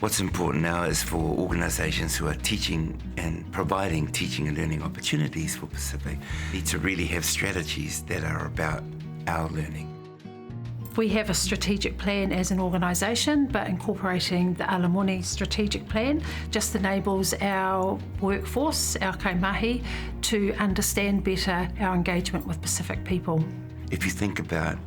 What's important now is for organisations who are teaching and providing teaching and learning opportunities for Pacific need to really have strategies that are about our learning. We have a strategic plan as an organisation, but incorporating the Alamoni strategic plan just enables our workforce, our kaimahi, to understand better our engagement with Pacific people. If you think about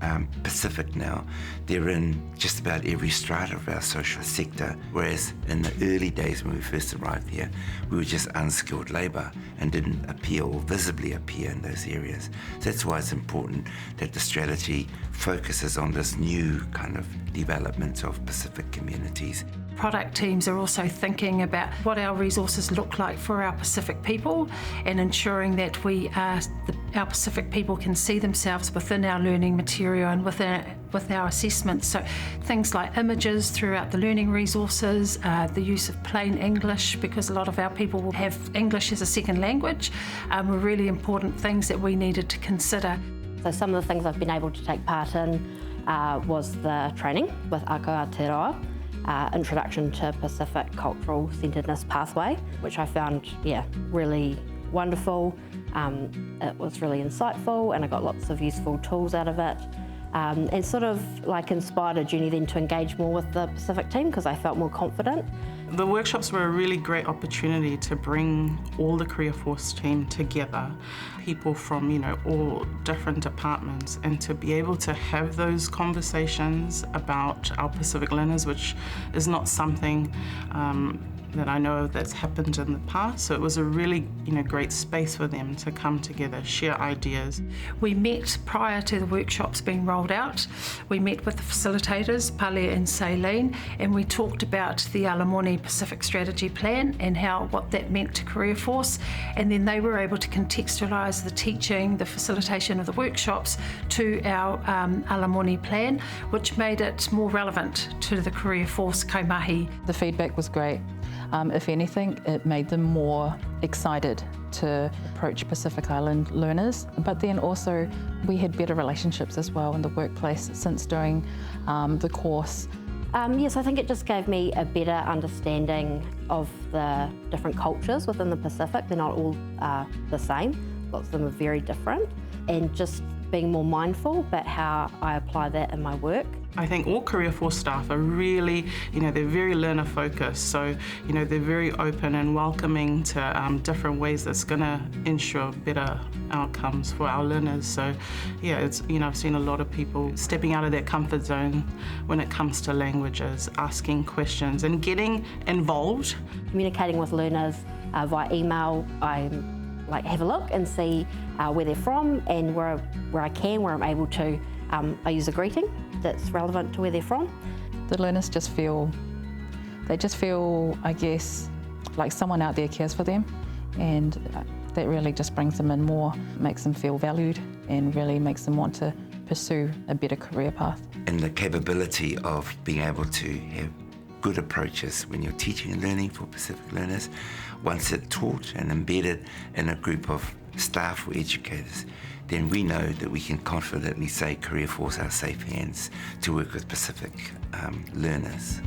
Pacific now, they're in just about every strata of our social sector, whereas in the early days when we first arrived here, we were just unskilled labour and didn't appear or visibly appear in those areas. So that's why it's important that the strategy focuses on this new kind of development of Pacific communities. Product teams are also thinking about what our resources look like for our Pacific people and ensuring that our Pacific people can see themselves within our learning material and with our assessments. So things like images throughout the learning resources, the use of plain English, because a lot of our people will have English as a second language, were really important things that we needed to consider. So some of the things I've been able to take part in was the training with Aotearoa, Introduction to Pacific Cultural Centredness Pathway, which I found, really wonderful. It was really insightful and I got lots of useful tools out of it. And sort of like inspired a journey then to engage more with the Pacific team because I felt more confident. The workshops were a really great opportunity to bring all the Careerforce team together, people from all different departments, and to be able to have those conversations about our Pacific learners, which is not something that I know that's happened in the past. So it was a really great space for them to come together, share ideas. We met prior to the workshops being rolled out. We met with the facilitators, Pale and Saline, and we talked about the Alamoni Pacific Strategy Plan and what that meant to Careerforce. And then they were able to contextualise the teaching, the facilitation of the workshops to our Alamoni plan, which made it more relevant to the Careerforce kaimahi. The feedback was great. If anything, it made them more excited to approach Pacific Island learners. But then also, we had better relationships as well in the workplace since doing the course. Yes, I think it just gave me a better understanding of the different cultures within the Pacific. They're not all the same. Lots of them are very different. And just being more mindful about how I apply that in my work. I think all Careerforce staff are really, they're very learner focused. So, they're very open and welcoming to different ways that's going to ensure better outcomes for our learners. So, it's, I've seen a lot of people stepping out of their comfort zone when it comes to languages, asking questions and getting involved. Communicating with learners via email, I have a look and see where they're from and where I'm able to, I use a greeting that's relevant to where they're from. The learners just feel, I guess, like someone out there cares for them, and that really just brings them in more, makes them feel valued and really makes them want to pursue a better career path. And the capability of being able to have good approaches when you're teaching and learning for Pacific learners, once it's taught and embedded in a group of staff or educators, then we know that we can confidently say Careerforce are safe hands to work with Pacific learners.